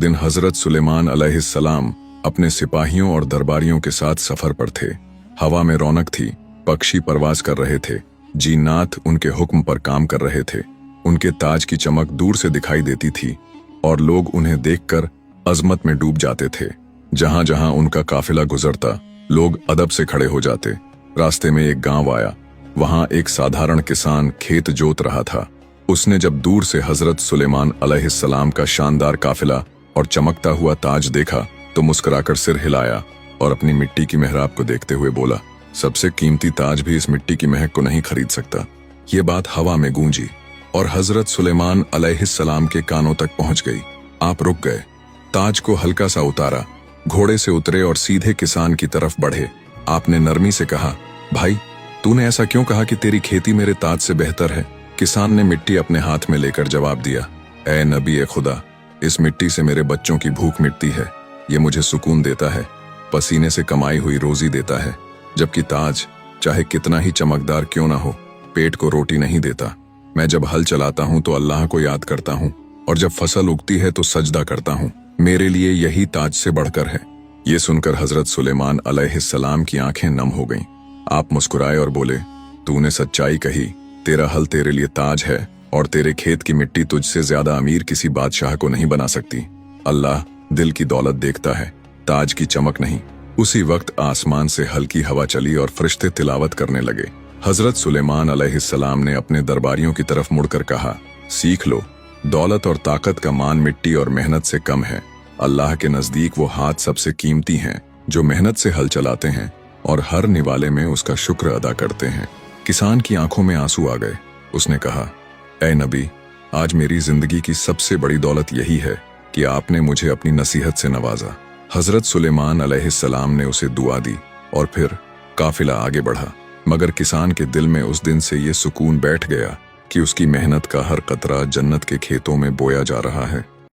दिन हजरत सुलेमान अलैहिस्सलाम अपने सिपाहियों और दरबारियों के साथ सफर पर थे। हवा में रौनक थी, पक्षी परवाज कर रहे थे, जिन्नात उनके हुक्म पर काम कर रहे थे। उनके ताज की चमक दूर से दिखाई देती थी और लोग उन्हें देखकर अजमत में डूब जाते थे। जहां जहां उनका काफिला गुजरता, लोग अदब से खड़े हो जाते। रास्ते में एक गांव आया। वहां एक साधारण किसान खेत जोत रहा था। उसने जब दूर से हजरत सुलेमान अलैहिस्सलाम का शानदार काफिला और चमकता हुआ ताज देखा तो मुस्कुराकर सिर हिलाया और अपनी मिट्टी की मेहराब को देखते हुए बोला, सबसे कीमती ताज भी इस मिट्टी की महक को नहीं खरीद सकता। ये बात हवा में गूंजी और हजरत सुलेमान अलैहिस्सलाम के कानों तक पहुंच गई। आप रुक गए, ताज को हल्का सा उतारा, घोड़े से उतरे और सीधे किसान की तरफ बढ़े। आपने नरमी से कहा, भाई तूने ऐसा क्यों कहा कि तेरी खेती मेरे ताज से बेहतर है? किसान ने मिट्टी अपने हाथ में लेकर जवाब दिया, ऐ नबी ए खुदा, इस मिट्टी से मेरे बच्चों की भूख मिटती है। ये मुझे सुकून देता है, पसीने से कमाई हुई रोजी देता है, जबकि ताज चाहे कितना ही चमकदार क्यों ना हो, पेट को रोटी नहीं देता। मैं जब हल चलाता हूँ तो अल्लाह को याद करता हूँ और जब फसल उगती है तो सजदा करता हूँ। मेरे लिए यही ताज से बढ़कर है। ये सुनकर हजरत सुलेमान अलैहिस्सलाम की आंखें नम हो गईं। आप मुस्कुराए और बोले, तूने सच्चाई कही, तेरा हल तेरे लिए ताज है और तेरे खेत की मिट्टी तुझसे ज्यादा अमीर किसी बादशाह को नहीं बना सकती। अल्लाह दिल की दौलत देखता है, ताज की चमक नहीं। उसी वक्त आसमान से हल्की हवा चली और फरिश्ते तिलावत करने लगे। हजरत सुलेमान अलैहिस्सलाम ने अपने दरबारियों की तरफ मुड़कर कहा, सीख लो, दौलत और ताकत का मान मिट्टी और मेहनत से कम है। अल्लाह के नजदीक वो हाथ सबसे कीमती हैं जो मेहनत से हल चलाते हैं और हर निवाले में उसका शुक्र अदा करते हैं। किसान की आंखों में आंसू आ गए। उसने कहा, ऐ नबी, आज मेरी जिंदगी की सबसे बड़ी दौलत यही है कि आपने मुझे अपनी नसीहत से नवाजा। हजरत सुलेमान अलैहिस्सलाम ने उसे दुआ दी और फिर काफिला आगे बढ़ा। मगर किसान के दिल में उस दिन से ये सुकून बैठ गया कि उसकी मेहनत का हर कतरा जन्नत के खेतों में बोया जा रहा है।